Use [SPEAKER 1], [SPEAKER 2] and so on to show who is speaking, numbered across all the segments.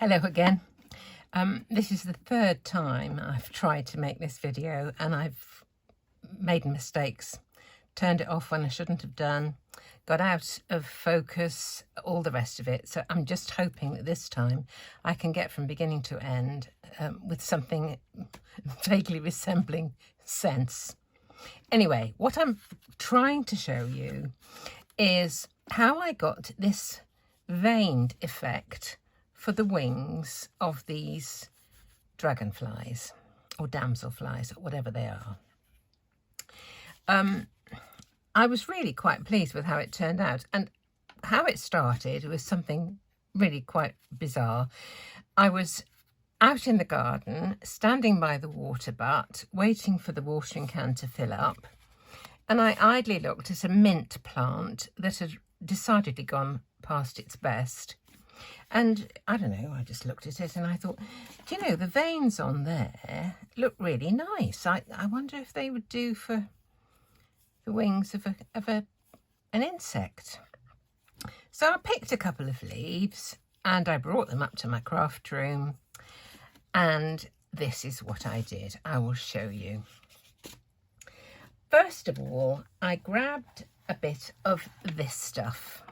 [SPEAKER 1] Hello again. This is the third time I've tried to make this video and I've made mistakes, turned it off when I shouldn't have done, got out of focus, all the rest of it. So I'm just hoping that this time I can get from beginning to end with something vaguely resembling sense. Anyway, what I'm trying to show you is how I got this veined effect for the wings of these dragonflies or damselflies, or whatever they are. I was really quite pleased with how it turned out, and how it started was something really quite bizarre. I was out in the garden, standing by the water butt, waiting for the watering can to fill up, and I idly looked at a mint plant that had decidedly gone past its best. And I don't know, I just looked at it and I thought, do you know, the veins on there look really nice. I wonder if they would do for the wings of an insect. So I picked a couple of leaves and I brought them up to my craft room, and this is what I did. I will show you. First of all, I grabbed a bit of this stuff,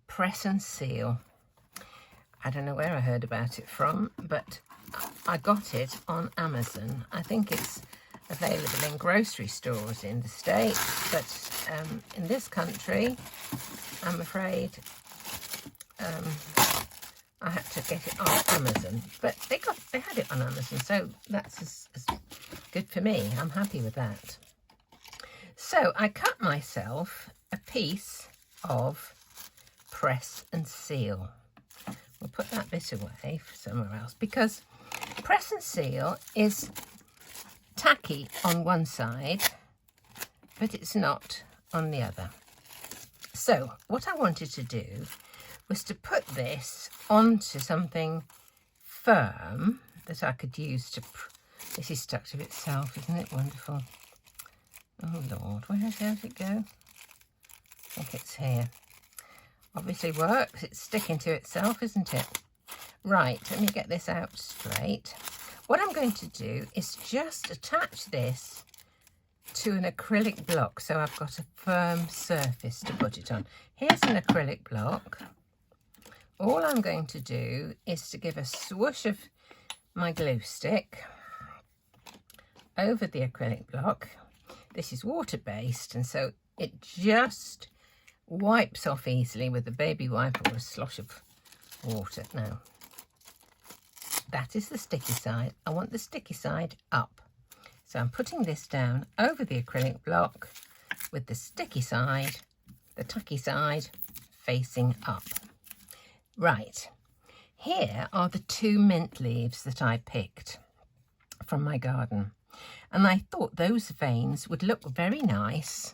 [SPEAKER 1] Press and Seal. I don't know where I heard about it from, but I got it on Amazon. I think it's available in grocery stores in the States, but in this country, I'm afraid I had to get it on Amazon. But they had it on Amazon, so that's as good for me. I'm happy with that. So I cut myself a piece of Press and Seal. We'll put that bit away for somewhere else, because Press and Seal is tacky on one side, but it's not on the other. So what I wanted to do was to put this onto something firm that I could use to... This is stuck to itself, isn't it wonderful? Oh Lord, where does it go? I think it's here. Obviously works, it's sticking to itself, isn't it? Right, let me get this out straight. What I'm going to do is just attach this to an acrylic block, so I've got a firm surface to put it on. Here's an acrylic block. All I'm going to do is to give a swoosh of my glue stick over the acrylic block. This is water-based, and so it just wipes off easily with a baby wipe or a slosh of water. Now, that is the sticky side. I want the sticky side up. So I'm putting this down over the acrylic block with the sticky side, the tacky side, facing up. Right, here are the 2 mint leaves that I picked from my garden. And I thought those veins would look very nice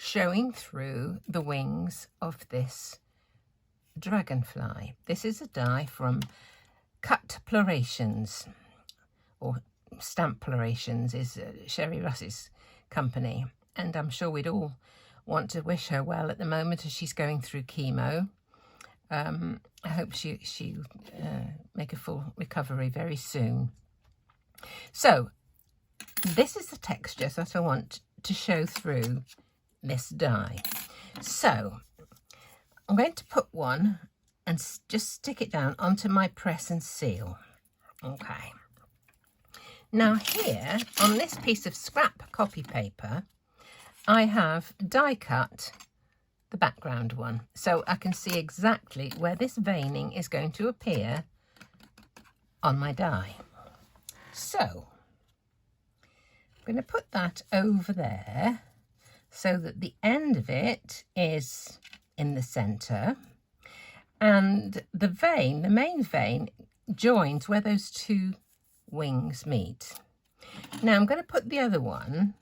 [SPEAKER 1] showing through the wings of this dragonfly. This is a die from Cut Plorations, or Stamp Plorations is Sherry Russ's company, and I'm sure we'd all want to wish her well at the moment as she's going through chemo. I hope she make a full recovery very soon. So this is the texture that I want to show through this die. So I'm going to put one and just stick it down onto my Press and Seal. Okay. Now here on this piece of scrap copy paper, I have die cut the background one, so I can see exactly where this veining is going to appear on my die. So I'm going to put that over there so that the end of it is in the centre, and the vein, the main vein, joins where those 2 wings meet. Now I'm going to put the other one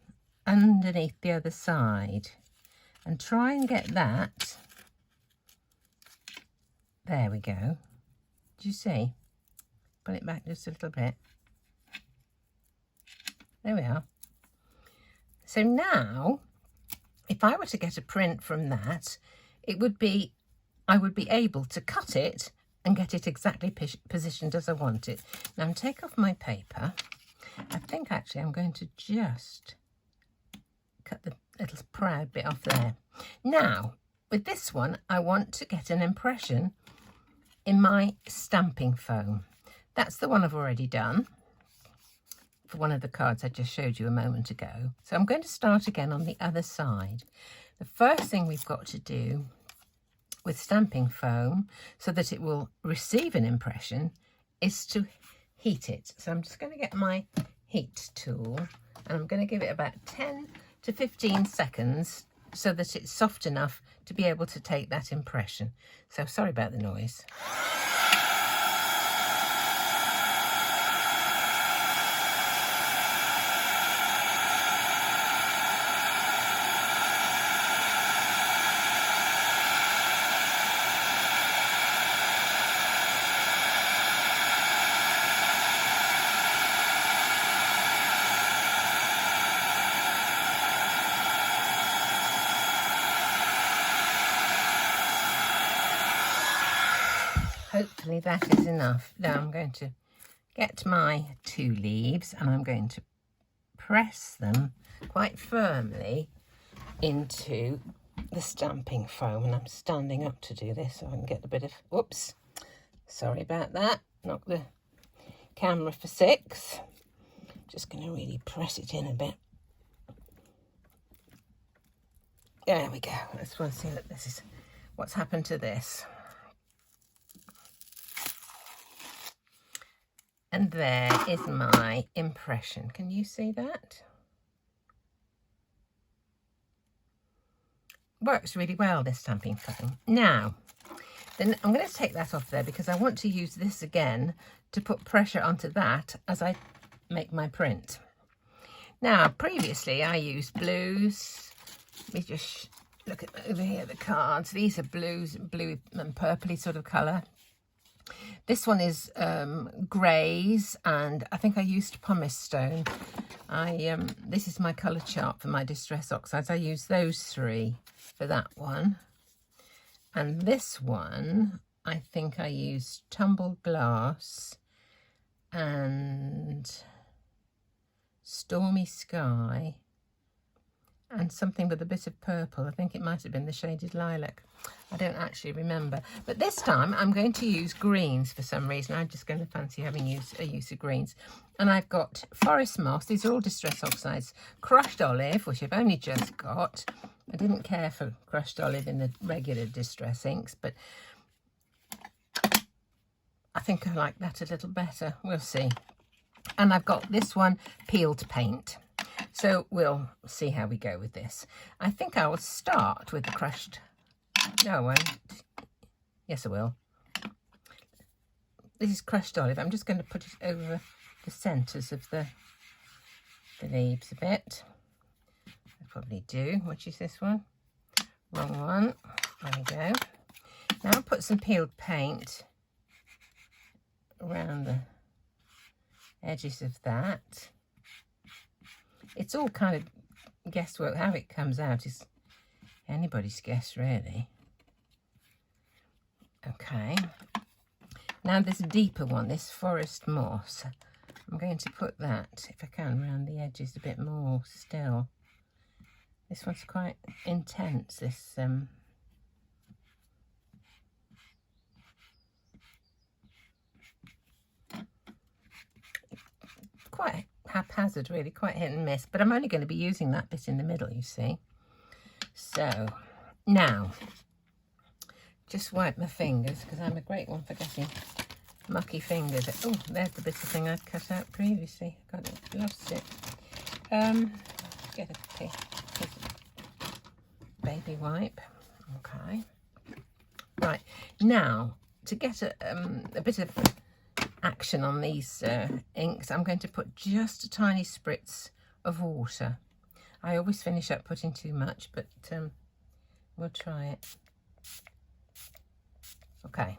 [SPEAKER 1] underneath the other side and try and get that. There we go. Do you see? Pull it back just a little bit. There we are. So now, if I were to get a print from that, it would be, I would be able to cut it and get it exactly positioned as I want it. Now take off my paper. I think actually I'm going to just cut the little proud bit off there. Now with this one I want to get an impression in my stamping foam. That's the one I've already done for one of the cards I just showed you a moment ago. So I'm going to start again on the other side. The first thing we've got to do with stamping foam so that it will receive an impression is to heat it. So I'm just going to get my heat tool and I'm going to give it about 10 to 15 seconds so that it's soft enough to be able to take that impression. So sorry about the noise. Hopefully that is enough. Now I'm going to get my 2 leaves and I'm going to press them quite firmly into the stamping foam, and I'm standing up to do this so I can get a bit of, whoops, sorry about that, knock the camera for 6. Just going to really press it in a bit. There we go. Let's see that this is what's happened to this. And there is my impression. Can you see that? Works really well, this stamping foam. Now, then I'm going to take that off there because I want to use this again to put pressure onto that as I make my print. Now, previously I used blues. Let me just look at over here, the cards. These are blues, blue and purpley sort of colour. This one is greys, and I think I used pumice stone. This is my colour chart for my distress oxides. I used those 3 for that one. And this one, I think I used tumbled glass and stormy sky and something with a bit of purple. I think it might have been the shaded lilac. I don't actually remember. But this time I'm going to use greens for some reason. I'm just going to fancy having a use of greens. And I've got forest moss. These are all distress oxides. Crushed olive, which I've only just got. I didn't care for crushed olive in the regular distress inks, but I think I like that a little better. We'll see. And I've got this one, peeled paint. So we'll see how we go with this. I think I will start with the crushed. No, I won't. Yes, I will. This is crushed olive. I'm just going to put it over the centres of the leaves a bit. I probably do. Which is this one? Wrong one. There we go. Now I'll put some peeled paint around the edges of that. It's all kind of guesswork. How it comes out is anybody's guess, really. Okay. Now this deeper one, this forest moss. I'm going to put that, if I can, around the edges a bit more still. This one's quite intense, this quite haphazard, really, quite hit and miss, but I'm only going to be using that bit in the middle, you see. So now just wipe my fingers because I'm a great one for getting mucky fingers. Oh, there's the bit of thing I'd cut out previously. Got it, lost it. Get a piece of baby wipe. Okay, right, now to get a bit of action on these inks, I'm going to put just a tiny spritz of water. I always finish up putting too much, but we'll try it. Okay,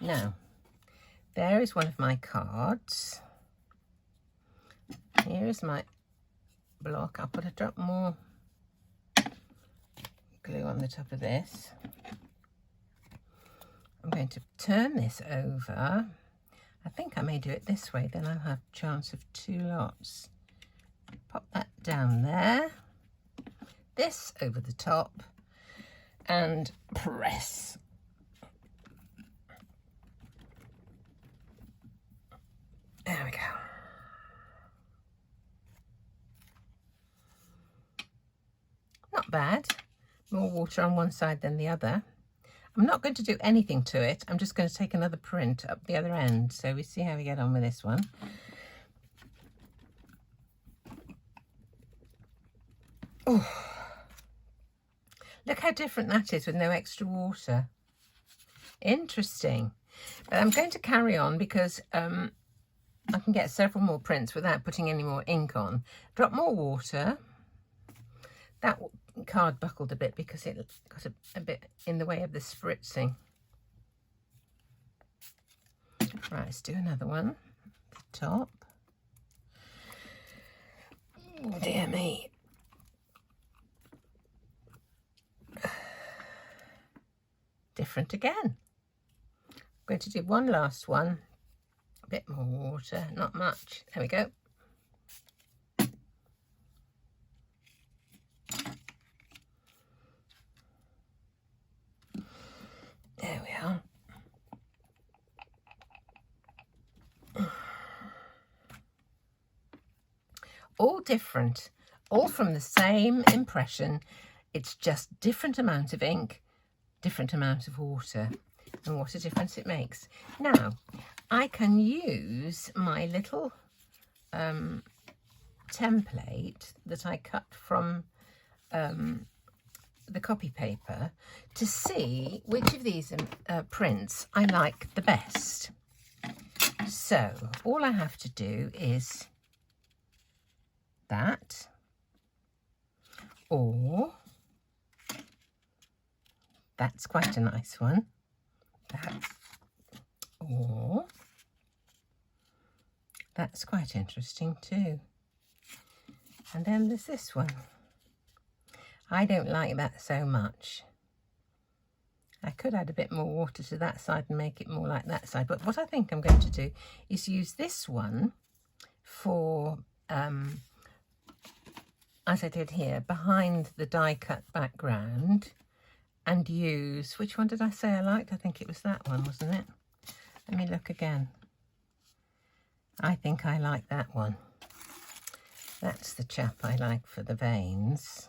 [SPEAKER 1] now there is one of my cards. Here is my block. I'll put a drop more glue on the top of this. I'm going to turn this over. I think I may do it this way, then I'll have a chance of 2 lots. Pop that down there. This over the top and press. There we go. Not bad. More water on one side than the other. I'm not going to do anything to it. I'm just going to take another print up the other end. So we see how we get on with this one. Oh, look how different that is with no extra water. Interesting. But I'm going to carry on because I can get several more prints without putting any more ink on. Drop more water. That card buckled a bit because it got a bit in the way of the spritzing. Right, let's do another one. The top. Oh, dear me. Different again. I'm going to do one last one. A bit more water, not much. There we go. There we are. All different, all from the same impression. It's just different amount of ink, different amount of water, and what a difference it makes. Now, I can use my little template that I cut from the copy paper to see which of these prints I like the best. So all I have to do is that, or that's quite a nice one, that, or that's quite interesting too. And then there's this one. I don't like that so much. I could add a bit more water to that side and make it more like that side. But what I think I'm going to do is use this one for, as I did here, behind the die cut background, and use, which one did I say I liked? I think it was that one, wasn't it? Let me look again. I think I like that one. That's the chap I like for the veins.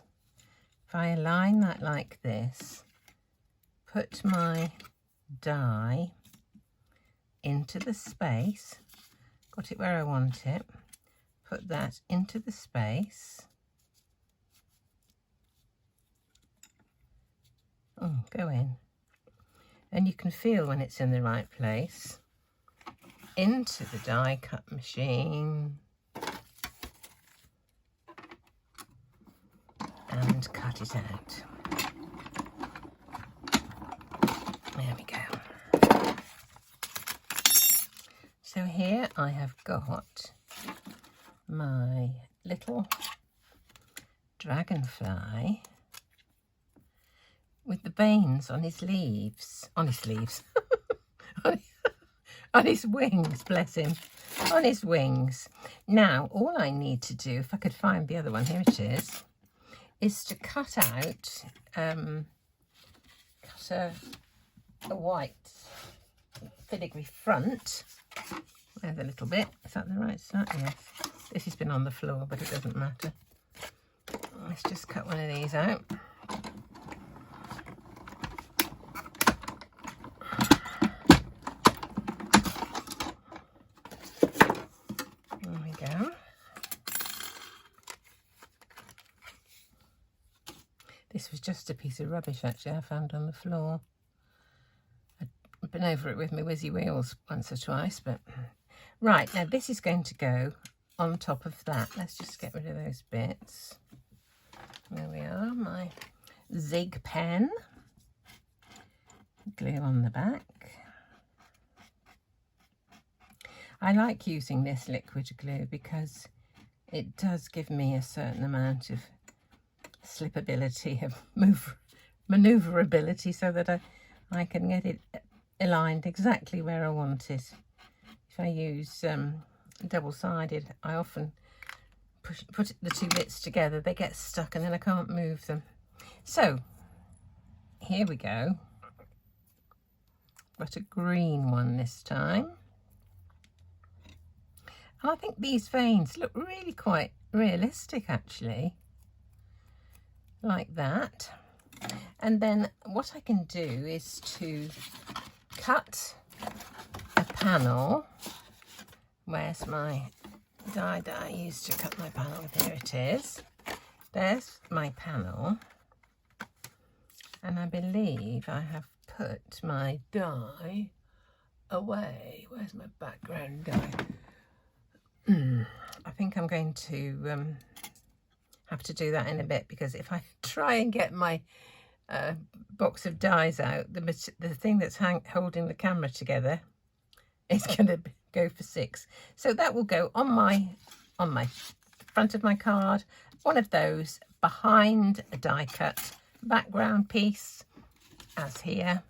[SPEAKER 1] If I align that like this, put my die into the space, got it where I want it, put that into the space. Oh, go in. And you can feel when it's in the right place. Into the die cut machine. And cut it out. There we go. So here I have got my little dragonfly with the veins on his leaves, on his wings, bless him, on his wings. Now, all I need to do, if I could find the other one, here it is to cut out, cut a white filigree front. There's a little bit. Is that the right side? Yes. This has been on the floor, but it doesn't matter. Let's just cut one of these out. There we go. This was just a piece of rubbish, actually, I found on the floor. I've been over it with my whizzy wheels once or twice, but... Right, now this is going to go on top of that. Let's just get rid of those bits. There we are, my Zig pen. Glue on the back. I like using this liquid glue because it does give me a certain amount of slippability, of maneuverability, so that I can get it aligned exactly where I want it. If I use double-sided, I often put the two bits together, they get stuck and then I can't move them. So here we go. Got a green one this time. And I think these veins look really quite realistic actually, like that. And then what I can do is to cut a panel. Where's my die that I used to cut my panel? Here it is. There's my panel. And I believe I have put my die away. Where's my background die? I think I'm going to have to do that in a bit, because if I try and get my box of dies out, the thing that's holding the camera together is going to go for 6. So that will go on my front of my card, one of those behind a die cut background piece, as here.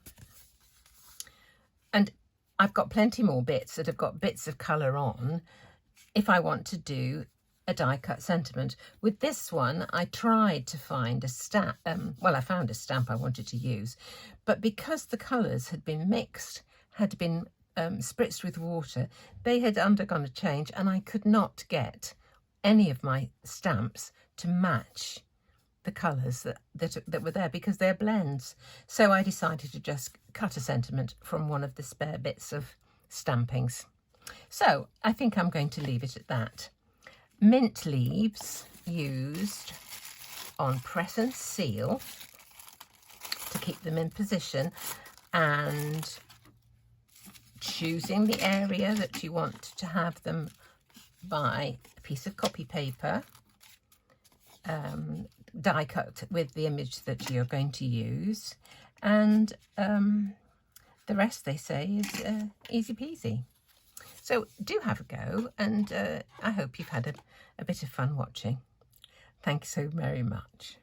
[SPEAKER 1] And I've got plenty more bits that have got bits of colour on if I want to do a die cut sentiment. With this one, I tried to find a stamp. Well, I found a stamp I wanted to use, but because the colours had been mixed, had been spritzed with water, they had undergone a change, and I could not get any of my stamps to match the colours that were there, because they're blends. So I decided to just cut a sentiment from one of the spare bits of stampings. So I think I'm going to leave it at that. Mint leaves used on press and seal to keep them in position, and choosing the area that you want to have them by a piece of copy paper, die cut with the image that you're going to use, and the rest, they say, is easy peasy. So do have a go, and I hope you've had a bit of fun watching. Thank you so very much.